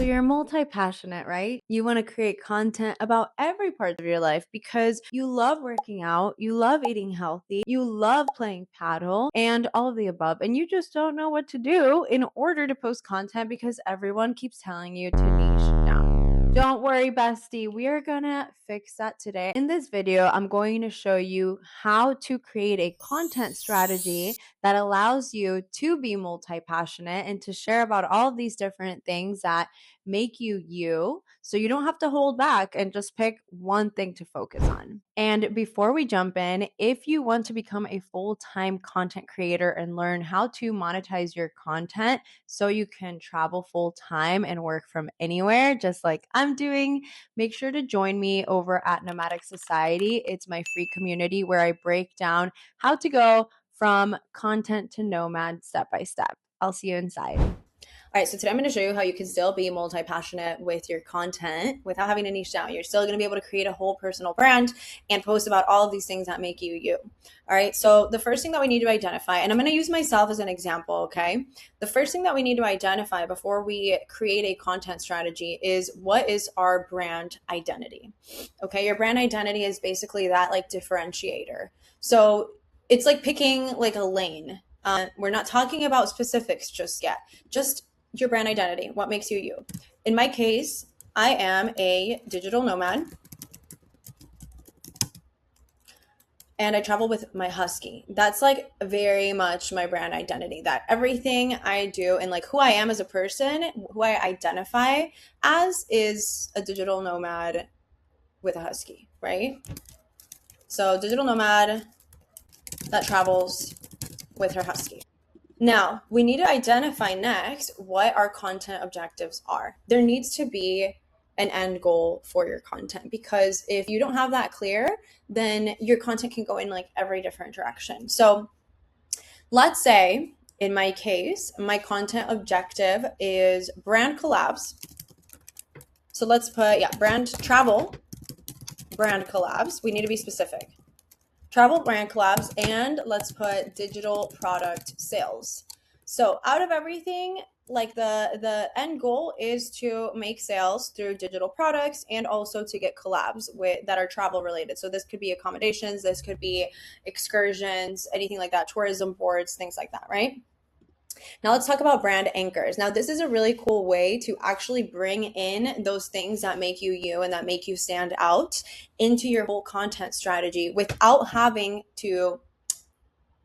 you're multi-passionate, right? You want to create content about every part of your life because you love working out, you love eating healthy, you love playing paddle, and all of the above. And you just don't know what to do in order to post content because everyone keeps telling you to niche down. Don't worry, bestie. We are gonna fix that today. In this video, I'm going to show you how to create a content strategy that allows you to be multi-passionate and to share about all of these different things that make you you, so you don't have to hold back and just pick one thing to focus on. And before we jump in, if you want to become a full-time content creator and learn how to monetize your content so you can travel full-time and work from anywhere, just like I'm doing, make sure to join me over at Nomadic Society. It's my free community where I break down how to go from content to nomad step by step. I'll see you inside. All right, so today I'm going to show you how you can still be multi-passionate with your content without having to niche down. You're still going to be able to create a whole personal brand and post about all of these things that make you you. All right, so the first thing that we need to identify, and I'm going to use myself as an example, okay? The first thing that we need to identify before we create a content strategy is what is our brand identity? Okay, your brand identity is basically that like differentiator. So it's like picking like a lane. We're not talking about specifics just yet. Just your brand identity, what makes you you. In my case, I am a digital nomad and I travel with my husky. That's like very much my brand identity, that everything I do and like who I am as a person, who I identify as is a digital nomad with a husky, right? So digital nomad that travels with her husky. Now, we need to identify next what our content objectives are. There needs to be an end goal for your content, because if you don't have that clear, then your content can go in like every different direction. So let's say in my case, my content objective is brand collabs. So let's put, brand travel, brand collabs. We need to be specific. Travel brand collabs, and let's put digital product sales. So out of everything, like the end goal is to make sales through digital products and also to get collabs that are travel related. So this could be accommodations, this could be excursions, anything like that, tourism boards, things like that, right? Now let's talk about brand anchors. Now this is a really cool way to actually bring in those things that make you you and that make you stand out into your whole content strategy without having to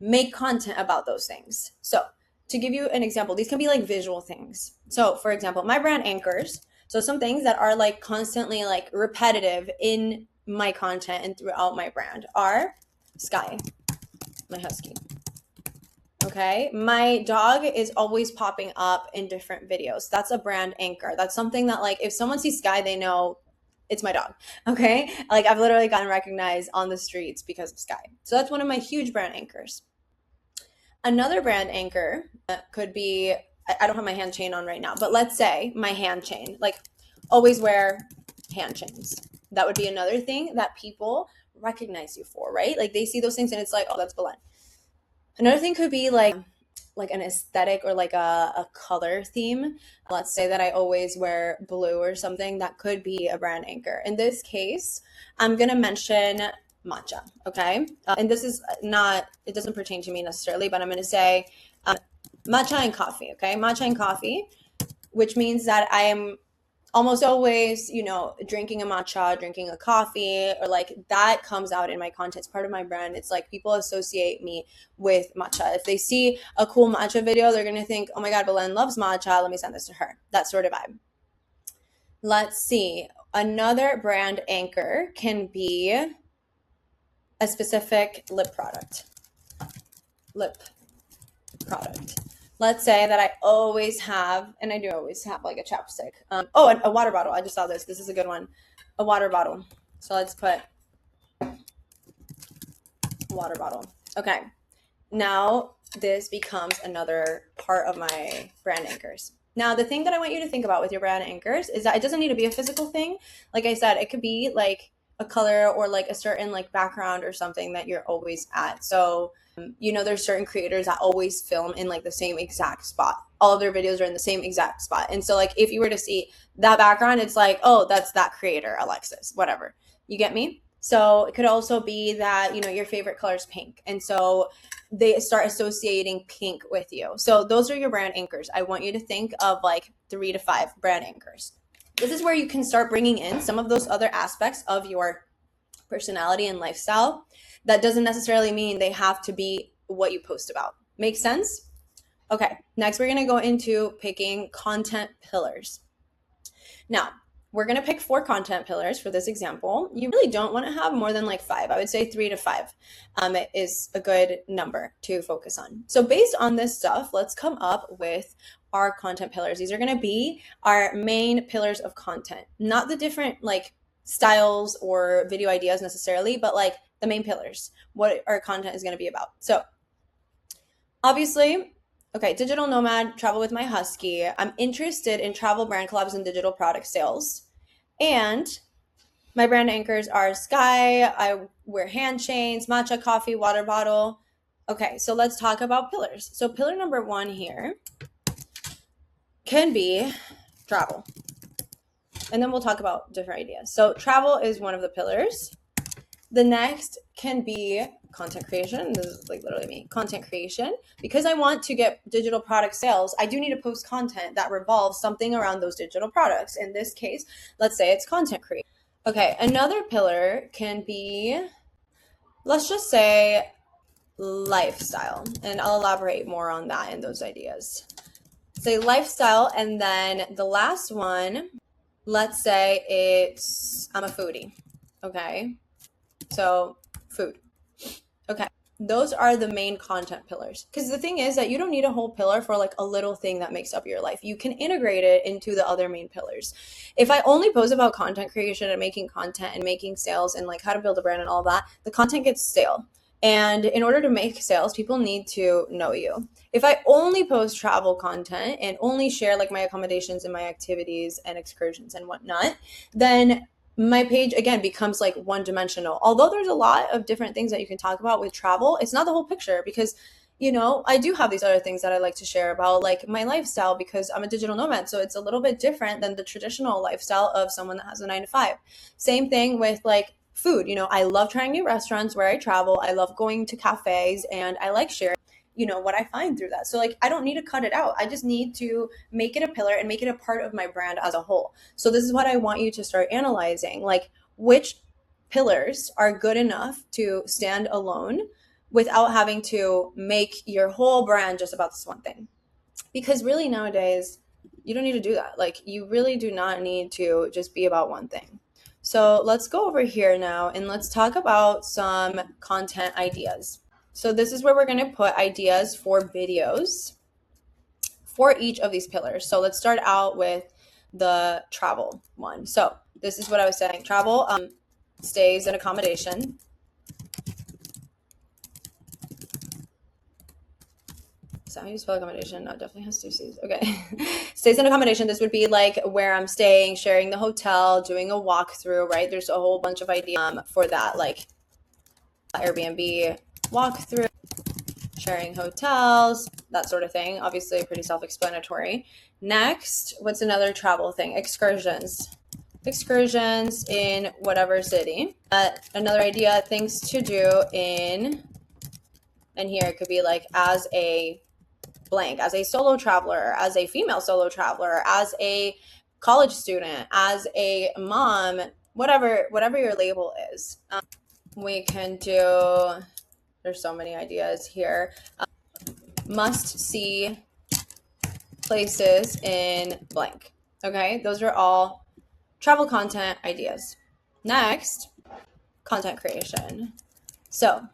make content about those things. So to give you an example, these can be like visual things. So for example, my brand anchors, so some things that are like constantly like repetitive in my content and throughout my brand are Sky, my husky. Okay, my dog is always popping up in different videos. That's a brand anchor. That's something that like if someone sees Sky, they know it's my dog. Okay, like I've literally gotten recognized on the streets because of Sky. So that's one of my huge brand anchors. Another brand anchor could be, I don't have my hand chain on right now, but let's say my hand chain, like always wear hand chains. That would be another thing that people recognize you for, right? Like they see those things and it's like, oh, that's Belen. Another thing could be like an aesthetic or like a color theme. Let's say that I always wear blue or something. That could be a brand anchor. In this case, I'm going to mention matcha, okay? And this is not, it doesn't pertain to me necessarily, but I'm going to say matcha and coffee, okay? Matcha and coffee, which means that I am almost always, drinking a matcha, drinking a coffee, or like that comes out in my content. It's part of my brand. It's like people associate me with matcha. If they see a cool matcha video, they're going to think, oh my God, Belen loves matcha. Let me send this to her. That sort of vibe. Let's see. Another brand anchor can be a specific lip product. Let's say that I always have, and I do always have like a chapstick. And a water bottle. I just saw this. This is a good one. A water bottle. So let's put water bottle. Okay. Now this becomes another part of my brand anchors. Now, the thing that I want you to think about with your brand anchors is that it doesn't need to be a physical thing. Like I said, it could be like a color or like a certain like background or something that you're always at. So, there's certain creators that always film in like the same exact spot. all of their videos are in the same exact spot. And so like if you were to see that background, it's like, oh, that's that creator, Alexis, whatever. You get me? So it could also be that, you know, your favorite color is pink. And so they start associating pink with you. So those are your brand anchors. I want you to think of like 3 to 5 brand anchors. This is where you can start bringing in some of those other aspects of your personality and lifestyle. That doesn't necessarily mean they have to be what you post about. Make sense? Okay, next we're gonna go into picking content pillars. Now, we're gonna pick 4 content pillars for this example. You really don't wanna have more than like 5. I would say 3 to 5 it is a good number to focus on. So based on this stuff, let's come up with our content pillars. These are gonna be our main pillars of content, not the different like styles or video ideas necessarily, but like the main pillars, what our content is gonna be about. So obviously, okay, digital nomad, travel with my husky. I'm interested in travel brand collabs and digital product sales. And my brand anchors are Sky, I wear hand chains, matcha coffee, water bottle. Okay, so let's talk about pillars. So pillar number 1 here can be travel. And then we'll talk about different ideas. So travel is one of the pillars. The next can be content creation. This is like literally me, content creation. Because I want to get digital product sales, I do need to post content that revolves something around those digital products. In this case, let's say it's content creation. Okay, another pillar can be, let's just say lifestyle. And I'll elaborate more on that in those ideas. Say lifestyle, and then the last one, let's say it's, I'm a foodie, okay? So food. Okay. Those are the main content pillars. Because the thing is that you don't need a whole pillar for like a little thing that makes up your life. You can integrate it into the other main pillars. If I only post about content creation and making content and making sales and like how to build a brand and all that, the content gets stale. And in order to make sales, people need to know you. If I only post travel content and only share like my accommodations and my activities and excursions and whatnot, then my page again becomes like one-dimensional. Although there's a lot of different things that you can talk about with travel, it's not the whole picture because, you know, I do have these other things that I like to share about, like my lifestyle, because I'm a digital nomad. So it's a little bit different than the traditional lifestyle of someone that has a 9 to 5. Same thing with like food. You know, I love trying new restaurants where I travel. I love going to cafes, and I like sharing, you know, what I find through that. So like, I don't need to cut it out. I just need to make it a pillar and make it a part of my brand as a whole. So this is what I want you to start analyzing, like which pillars are good enough to stand alone without having to make your whole brand just about this one thing. Because really nowadays, you don't need to do that. Like you really do not need to just be about one thing. So let's go over here now and let's talk about some content ideas. So this is where we're going to put ideas for videos for each of these pillars. So let's start out with the travel one. So this is what I was saying. Travel, stays and accommodation. Is that how you spell accommodation? No, it definitely has 2 C's. Okay. Stays and accommodation. This would be like where I'm staying, sharing the hotel, doing a walkthrough, right? There's a whole bunch of ideas for that, like Airbnb walkthrough, sharing hotels, that sort of thing. Obviously pretty self-explanatory. Next, what's another travel thing? Excursions. Excursions in whatever city. Another idea, things to do in, and here it could be like as a blank, as a solo traveler, as a female solo traveler, as a college student, as a mom, whatever your label is. We can do, there's so many ideas here. Must see places in blank. Okay, those are all travel content ideas. Next, content creation. So,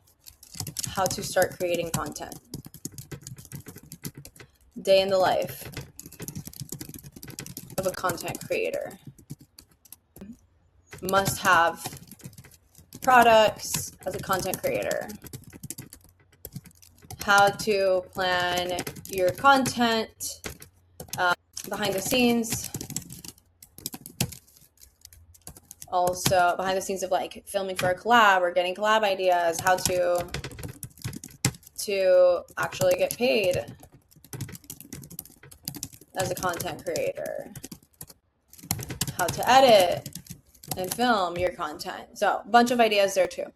how to start creating content. Day in the life of a content creator. Must have products as a content creator. How to plan your content, behind the scenes. Also behind the scenes of like filming for a collab or getting collab ideas, how to actually get paid. as a content creator, how to edit and film your content. So a bunch of ideas there too.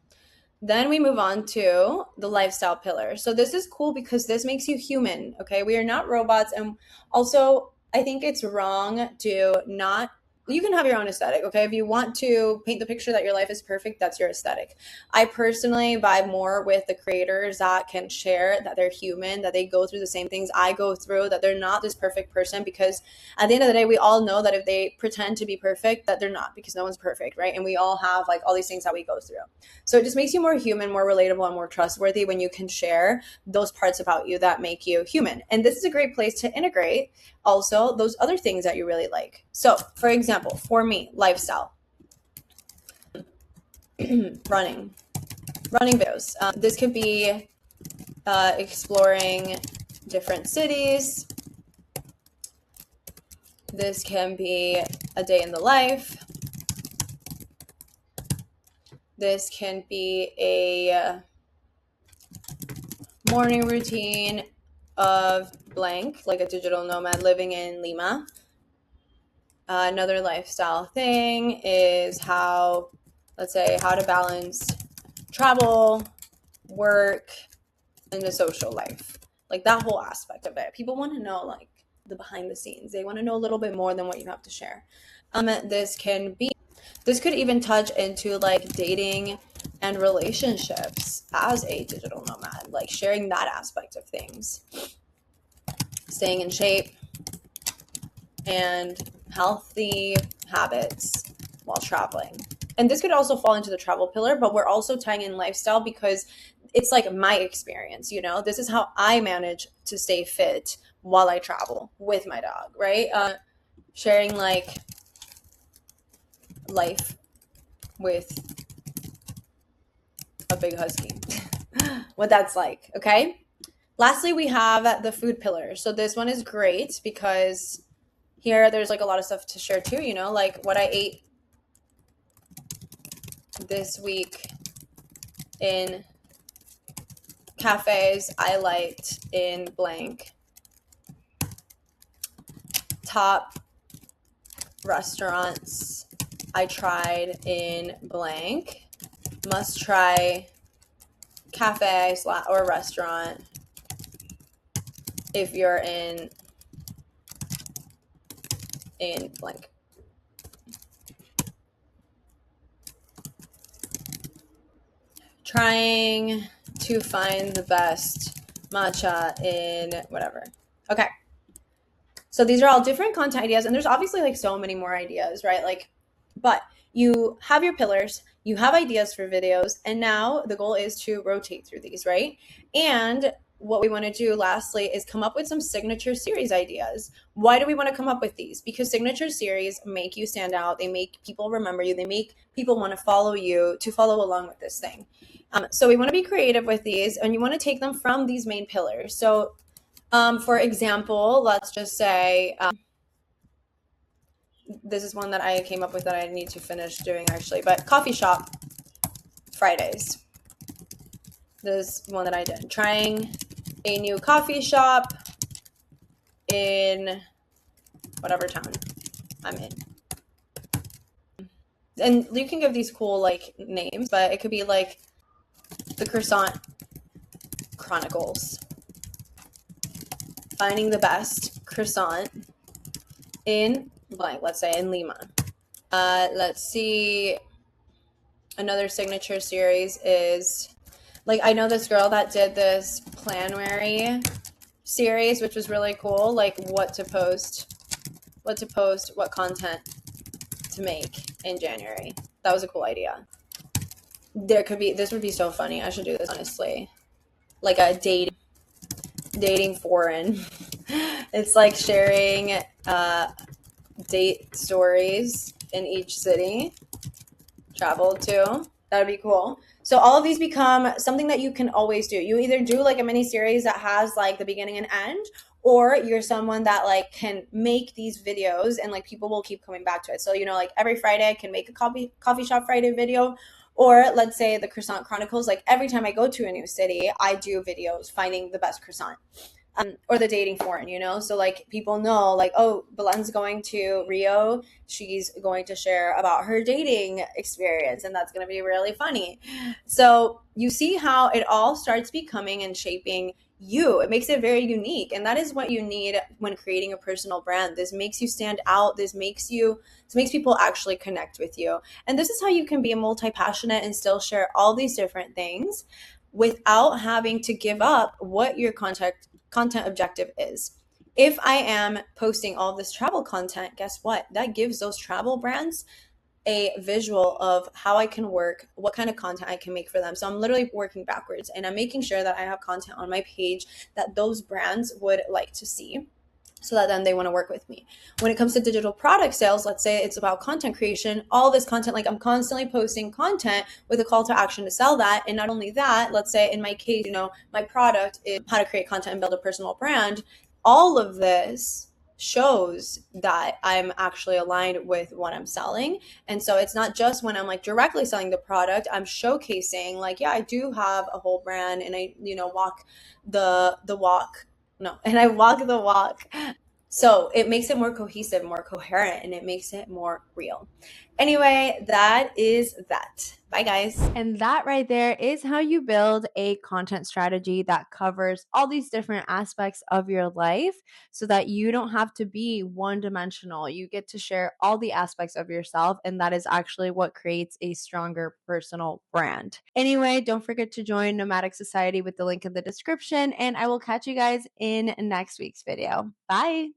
Then we move on to the lifestyle pillar. So this is cool because this makes you human, okay? We are not robots. And also, I think it's wrong to not, you can have your own aesthetic, okay? If you want to paint the picture that your life is perfect, that's your aesthetic. I personally vibe more with the creators that can share that they're human, that they go through the same things I go through, that they're not this perfect person, because at the end of the day, we all know that if they pretend to be perfect, that they're not, because no one's perfect, right? And we all have like all these things that we go through. So it just makes you more human, more relatable, and more trustworthy when you can share those parts about you that make you human. And this is a great place to integrate also those other things that you really like. So for example, for me, lifestyle, running videos. This could be exploring different cities. This can be a day in the life. This can be a morning routine of blank, like a digital nomad living in Lima. Another lifestyle thing is how to balance travel, work, and the social life. Like that whole aspect of it. People want to know like the behind the scenes. They want to know a little bit more than what you have to share. This could even touch into like dating and relationships as a digital nomad, like sharing that aspect of things, staying in shape, and healthy habits while traveling. And this could also fall into the travel pillar, but we're also tying in lifestyle because it's like my experience, you know? This is how I manage to stay fit while I travel with my dog, right? Sharing like life with a big husky, what that's like, okay? Lastly, we have the food pillar. So this one is great because here there's like a lot of stuff to share too, you know, like what I ate this week in cafes I liked in blank, top restaurants I tried in blank, must try cafe or restaurant if you're in blank. Trying to find the best matcha in whatever. Okay. So these are all different content ideas, and there's obviously like so many more ideas, right? Like, but you have your pillars, you have ideas for videos, and now the goal is to rotate through these, right? And what we want to do lastly is come up with some signature series ideas. Why do we want to come up with these? Because signature series make you stand out. They make people remember you. They make people want to follow you, to follow along with this thing. So we want to be creative with these, and you want to take them from these main pillars. So for example, let's just say this is one that I came up with that I need to finish doing actually, but coffee shop Fridays. This is one that I did. Trying a new coffee shop in whatever town I'm in. And you can give these cool like names, but it could be like the Croissant Chronicles. Finding the best croissant in blank, let's say in Lima. Let's see. Another signature series is like, I know this girl that did this Planwary series, which was really cool. Like what to post, what content to make in January. That was a cool idea. This would be so funny. I should do this honestly. Like a dating foreign. It's like sharing date stories in each city traveled to. That would be cool. So all of these become something that you can always do. You either do like a mini series that has like the beginning and end, or you're someone that like can make these videos and like people will keep coming back to it. So, you know, like every Friday I can make a coffee shop Friday video, or let's say the Croissant Chronicles, like every time I go to a new city, I do videos finding the best croissant. or the dating forum, so like people know like, oh, Belen's going to Rio, she's going to share about her dating experience, and that's going to be really funny. So you see how it all starts becoming and shaping you. It makes it very unique, and that is what you need when creating a personal brand. This makes you stand out. This makes people actually connect with you. And this is how you can be a multi-passionate and still share all these different things without having to give up what your content objective is. If I am posting all this travel content, guess what? That gives those travel brands a visual of how I can work, what kind of content I can make for them. So I'm literally working backwards, and I'm making sure that I have content on my page that those brands would like to see, so that then they want to work with me. When it comes to digital product sales, let's say it's about content creation, all this content, like I'm constantly posting content with a call to action to sell that. And not only that, let's say in my case, my product is how to create content and build a personal brand. All of this shows that I'm actually aligned with what I'm selling. And so it's not just when I'm like directly selling the product, I'm showcasing like, yeah, I do have a whole brand, and I, walk the walk. No, and I walk the walk. So it makes it more cohesive, more coherent, and it makes it more real. Anyway, that is that. Bye, guys. And that right there is how you build a content strategy that covers all these different aspects of your life so that you don't have to be one dimensional. You get to share all the aspects of yourself, and that is actually what creates a stronger personal brand. Anyway, don't forget to join Nomadic Society with the link in the description, and I will catch you guys in next week's video. Bye.